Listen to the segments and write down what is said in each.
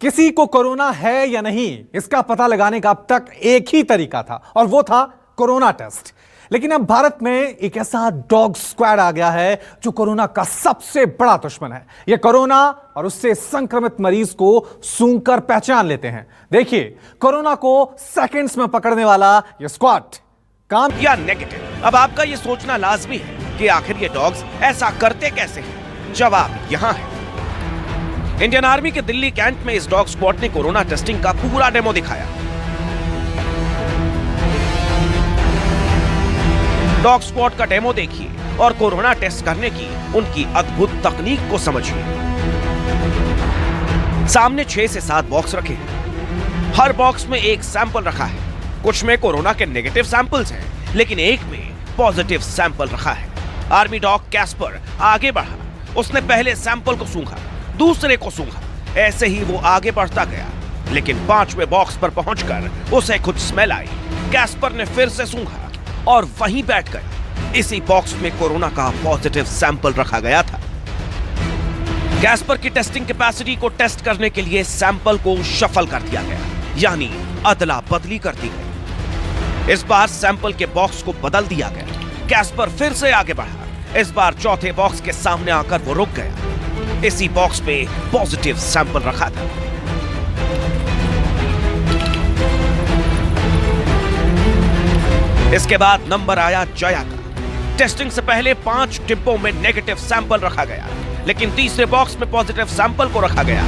किसी को कोरोना है या नहीं, इसका पता लगाने का अब तक एक ही तरीका था और वो था कोरोना टेस्ट। लेकिन अब भारत में एक ऐसा डॉग स्क्वाड आ गया है जो कोरोना का सबसे बड़ा दुश्मन है। यह कोरोना और उससे संक्रमित मरीज को सूंघकर पहचान लेते हैं। देखिए, कोरोना को सेकंड्स में पकड़ने वाला यह स्क्वाड काम या नेगेटिव। अब आपका यह सोचना लाजमी है कि आखिर ये डॉग्स ऐसा करते कैसे हैं। जवाब यहां है। इंडियन आर्मी के दिल्ली कैंट में इस डॉग स्क्वाड ने कोरोना टेस्टिंग का पूरा डेमो दिखाया। डॉग स्क्वाड का डेमो देखिए और कोरोना टेस्ट करने की उनकी अद्भुत तकनीक को समझिए। सामने 6 से 7 बॉक्स रखे हैं। हर बॉक्स में एक सैंपल रखा है। कुछ में कोरोना के नेगेटिव सैंपल्स हैं, लेकिन एक में पॉजिटिव सैंपल रखा है। आर्मी डॉग कैस्पर आगे बढ़ा। उसने पहले सैंपल को सूंघा, दूसरे को सूंघा। ऐसे ही वो आगे बढ़ता गया, लेकिन 5वें बॉक्स पर पहुंचकर उसे कुछ स्मेल आई। कैस्पर ने फिर से सूंघा और वहीं बैठ गया। इसी बॉक्स में कोरोना का पॉजिटिव सैंपल रखा गया था। कैस्पर की टेस्टिंग कैपेसिटी को टेस्ट करने के लिए सैंपल को शफल कर दिया गया, यानी अदला बदली कर दी गई। इस बार सैंपल के बॉक्स को बदल दिया गया। कैस्पर फिर से आगे बढ़ा। इस बार चौथे बॉक्स के सामने आकर वो रुक गया। इसी बॉक्स पे पॉजिटिव सैंपल रखा था। इसके बाद नंबर आया जया का। टेस्टिंग से पहले 5 डिब्बों में नेगेटिव सैंपल रखा गया, लेकिन तीसरे बॉक्स में पॉजिटिव सैंपल को रखा गया।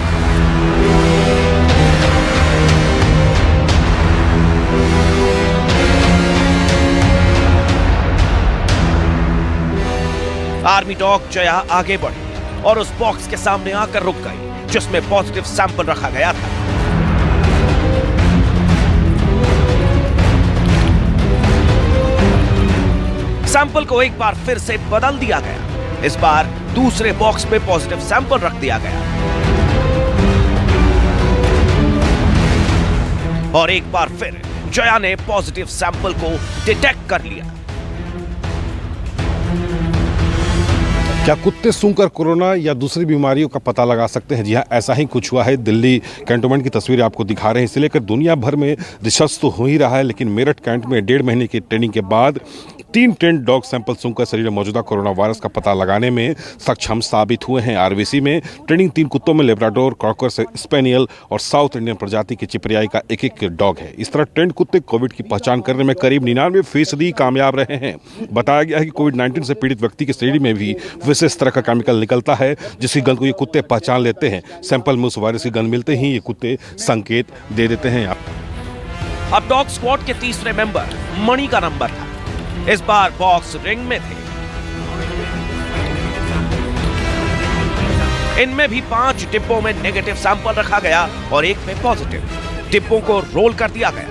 आर्मी डॉग जया आगे बढ़ी और उस बॉक्स के सामने आकर रुक गई जिसमें पॉजिटिव सैंपल रखा गया था। सैंपल को एक बार फिर से बदल दिया गया। इस बार दूसरे बॉक्स में पॉजिटिव सैंपल रख दिया गया और एक बार फिर जया ने पॉजिटिव सैंपल को डिटेक्ट कर लिया। क्या कुत्ते सूंघकर कोरोना या दूसरी बीमारियों का पता लगा सकते हैं? जी हाँ, ऐसा ही कुछ हुआ है। दिल्ली कैंटोनमेंट की तस्वीरें आपको दिखा रहे हैं। इसे लेकर दुनिया भर में रिसर्च तो हो ही रहा है, लेकिन मेरठ कैंट में 1.5 महीने की ट्रेनिंग के बाद 3 ट्रेंड डॉग सैंपल सूंघकर शरीर में मौजूदा कोरोना वायरस का पता लगाने में सक्षम साबित हुए हैं। आरवीसी में ट्रेनिंग 3 कुत्तों में लेब्राडोर, कॉकर, स्पेनियल और साउथ इंडियन प्रजाति की चिपरियाई का एक डॉग है। इस तरह ट्रेंड कुत्ते कोविड की पहचान करने में करीब 99% कामयाब रहे हैं। बताया गया है कि कोविड-19 से पीड़ित व्यक्ति के शरीर में भी विशेष तरह का केमिकल निकलता है, जिसकी गंध को ये कुत्ते पहचान लेते हैं। सैंपल में उस वायरस की गंध मिलते ही ये कुत्ते संकेत दे देते हैं। अब डॉग स्क्वाड के तीसरे मेंबर मणि का नंबर था। इस बार बॉक्स रिंग में थे। इनमें भी 5 डिब्बों में नेगेटिव सैंपल रखा गया और एक में पॉजिटिव। डिब्बों को रोल कर दिया गया।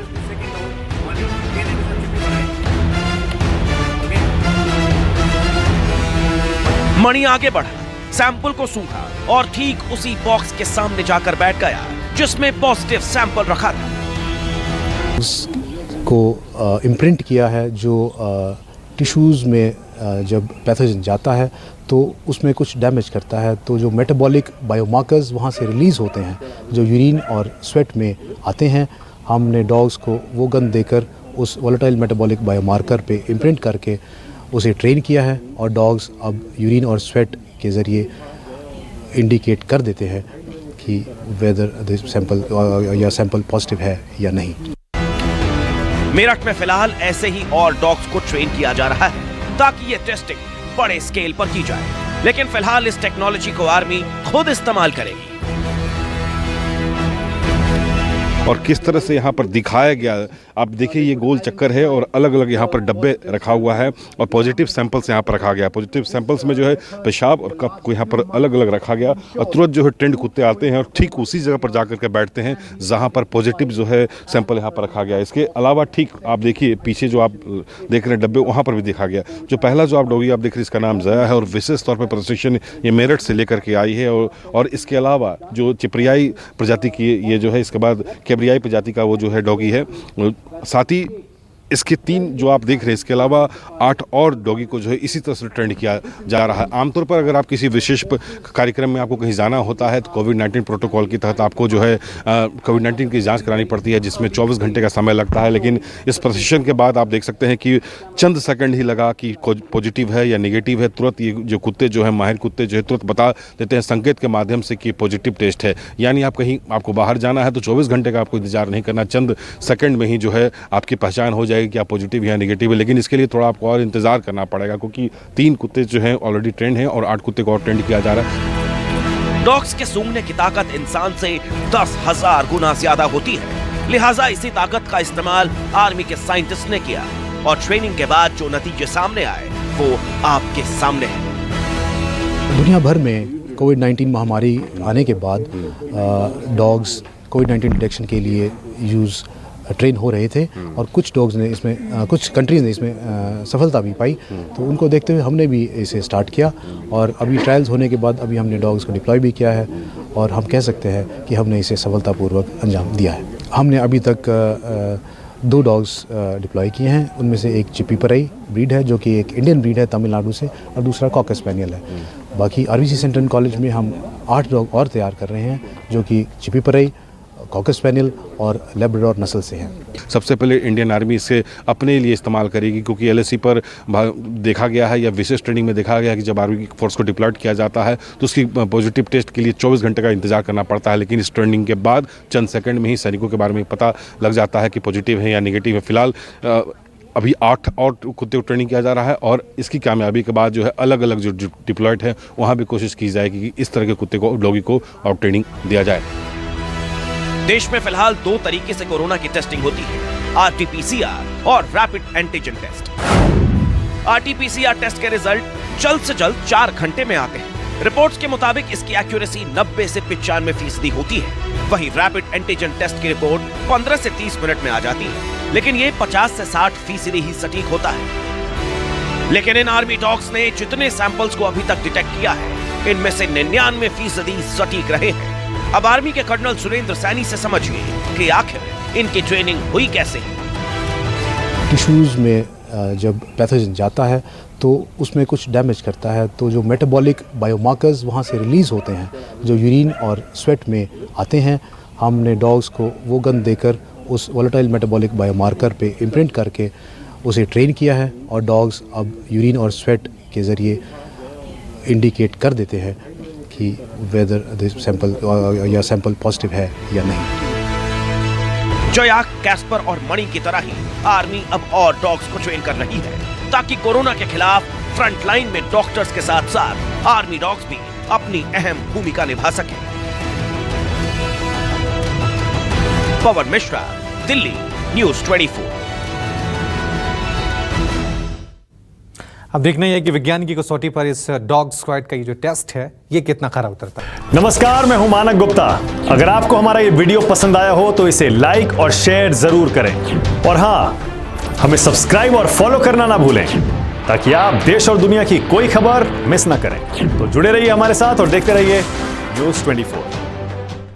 मणि आगे बढ़ा, सैंपल को सूंघा और ठीक उसी बॉक्स के सामने जाकर बैठ गया जिसमें पॉजिटिव सैंपल रखा था। को इम्प्रिंट किया है, जो टिश्यूज़ में जब पैथोजन जाता है तो उसमें कुछ डैमेज करता है, तो जो मेटाबॉलिक बायोमार्कर्स वहाँ से रिलीज़ होते हैं जो यूरिन और स्वेट में आते हैं, हमने डॉग्स को वो गंध देकर उस वोलेटाइल मेटाबॉलिक बायोमार्कर पे इम्प्रिंट करके उसे ट्रेन किया है और डॉग्स अब यूरिन और स्वेट के ज़रिए इंडिकेट कर देते हैं कि वेदर सैंपल या सैंपल पॉजिटिव है या नहीं। मेरठ में फिलहाल ऐसे ही और डॉग्स को ट्रेन किया जा रहा है ताकि ये टेस्टिंग बड़े स्केल पर की जाए, लेकिन फिलहाल इस टेक्नोलॉजी को आर्मी खुद इस्तेमाल करेगी। और किस तरह से यहाँ पर दिखाया गया, आप देखिए ये गोल चक्कर है और अलग अलग यहाँ पर डब्बे रखा हुआ है और पॉजिटिव सैंपल्स यहाँ पर रखा गया। पॉजिटिव सैंपल्स में जो है पेशाब और कप को यहाँ पर अलग अलग रखा गया और तुरंत जो है ट्रेंड कुत्ते आते हैं और ठीक उसी जगह पर जाकर के बैठते हैं जहाँ पर पॉजिटिव जो है सैंपल यहाँ पर रखा गया। इसके अलावा ठीक आप देखिए पीछे जो आप देख रहे हैं डब्बे, वहाँ पर भी देखा गया। जो पहला जो आप डॉगी आप देख रहे हैं, इसका नाम जया है और विशेष तौर पर प्रशिक्षण ये मेरठ से लेकर के आई है। और इसके अलावा जो चिपरियाई प्रजाति की ये जो है, इसके बाद कैब्रियाई प्रजाति का वो जो है डॉगी है। साथ ही इसके 3 जो आप देख रहे हैं, इसके अलावा 8 और डॉगी को जो है इसी तरह से ट्रेंड किया जा रहा है। आमतौर पर अगर आप किसी विशेष कार्यक्रम में आपको कहीं जाना होता है तो कोविड-19 प्रोटोकॉल के तहत आपको जो है कोविड-19 की जांच करानी पड़ती है, जिसमें 24 घंटे का समय लगता है। लेकिन इस प्रशिक्षण के बाद आप देख सकते हैं कि चंद सेकंड ही लगा कि पॉजिटिव है या नेगेटिव है। तुरंत ये जो कुत्ते जो है, माहिर कुत्ते जो है, तुरंत बता देते हैं संकेत के माध्यम से कि पॉजिटिव टेस्ट है। यानी आप कहीं आपको बाहर जाना है तो 24 घंटे का आपको इंतजार नहीं करना, चंद सेकंड में ही जो है आपकी पहचान हो जाएगी कि आप पॉजिटिव या नेगेटिव है। लेकिन इसके लिए थोड़ा आपको और इंतजार करना पड़ेगा, क्योंकि 3 कुत्ते जो हैं ऑलरेडी ट्रेंड हैं और 8 कुत्ते को और ट्रेंड किया जा रहा है। डॉग्स के सूंघने की ताकत इंसान से 10,000 गुना ज्यादा होती है, लिहाजा इसी ताकत का इस्तेमाल आर्मी के साइंटिस्ट ने किया और ट्रेनिंग के बाद जो नतीजे सामने आए वो आपके सामने है। दुनिया भर में कोविड-19 महामारी आने के बाद डॉग्स कोविड-19 डिटेक्शन के लिए ट्रेन हो रहे थे और कुछ डॉग्स ने इसमें कुछ कंट्रीज़ ने इसमें सफलता भी पाई। तो उनको देखते हुए हमने भी इसे स्टार्ट किया और अभी ट्रायल्स होने के बाद अभी हमने डॉग्स को डिप्लॉय भी किया है और हम कह सकते हैं कि हमने इसे सफलतापूर्वक अंजाम दिया है। हमने अभी तक 2 डॉग्स डिप्लॉय किए हैं, उनमें से एक चिप्पीपराई ब्रीड है जो कि एक इंडियन ब्रीड है तमिलनाडु से, और दूसरा कॉकर स्पैनियल है। बाकी आरवीसी सेंट्रल कॉलेज में हम 8 डॉग और तैयार कर रहे हैं जो कि चिप्पीपराई, कॉकर स्पैनियल और लैब्राडोर नस्ल से हैं। सबसे पहले इंडियन आर्मी इसे अपने लिए इस्तेमाल करेगी, क्योंकि एलएसी पर देखा गया है या विशेष ट्रेनिंग में देखा गया है कि जब आर्मी फोर्स को डिप्लॉयड किया जाता है तो उसकी पॉजिटिव टेस्ट के लिए 24 घंटे का इंतजार करना पड़ता है। लेकिन इस ट्रेनिंग के बाद चंद सेकंड में ही सैनिकों के बारे में पता लग जाता है कि पॉजिटिव है या नेगेटिव है। फिलहाल अभी 8 और कुत्ते को ट्रेनिंग किया जा रहा है और इसकी कामयाबी के बाद जो है अलग अलग जो डिप्लॉयड है वहाँ भी कोशिश की जाएगी कि इस तरह के कुत्ते को, डॉगी को और ट्रेनिंग दिया जाए। देश में फिलहाल 2 तरीके से कोरोना की टेस्टिंग होती है, RT-PCR और rapid antigen test. RT-PCR test के रिजल्ट जल्द से जल्द 4 घंटे में आते हैं। रिपोर्ट्स के मुताबिक इसकी एक्यूरेसी 90 से 95% होती है। वहीं रैपिड एंटीजन टेस्ट की रिपोर्ट 15 से 30 मिनट में आ जाती है, लेकिन ये 50 से 60% ही सटीक होता है। लेकिन इन आर्मी डॉग्स ने जितने सैंपल्स को अभी तक डिटेक्ट किया है, इनमें से 99% सटीक रहे हैं। अब आर्मी के कर्नल सुरेंद्र सैनी से समझिए कि आखिर इनकी ट्रेनिंग हुई कैसे है। टिश्यूज़ में जब पैथोजन जाता है तो उसमें कुछ डैमेज करता है, तो जो मेटाबॉलिक बायोमार्कर्स वहाँ से रिलीज़ होते हैं जो यूरिन और स्वेट में आते हैं, हमने डॉग्स को वो गन देकर उस वोलेटाइल मेटाबॉलिक बायोमार्कर पे इम्प्रिंट करके उसे ट्रेन किया है और डॉग्स अब यूरिन और स्वेट के ज़रिए इंडिकेट कर देते हैं कि वेदर दिस सैंपल या सैंपल पॉजिटिव है या नहीं। जया, कैस्पर और मणि की तरह ही आर्मी अब और डॉग्स को ट्रेन कर रही है ताकि कोरोना के खिलाफ फ्रंट लाइन में डॉक्टर्स के साथ साथ आर्मी डॉग्स भी अपनी अहम भूमिका निभा सके। पवन मिश्रा, दिल्ली, न्यूज़ 24। अब देखना ही है कि विज्ञान की कसौटी पर इस डॉग स्क्वाड का ये जो टेस्ट है ये कितना खरा उतरता है। नमस्कार, मैं हूं मानक गुप्ता। अगर आपको हमारा ये वीडियो पसंद आया हो तो इसे लाइक और शेयर जरूर करें और हाँ, हमें सब्सक्राइब और फॉलो करना ना भूलें ताकि आप देश और दुनिया की कोई खबर मिस ना करें। तो जुड़े रहिए हमारे साथ और देखते रहिए न्यूज़ 24।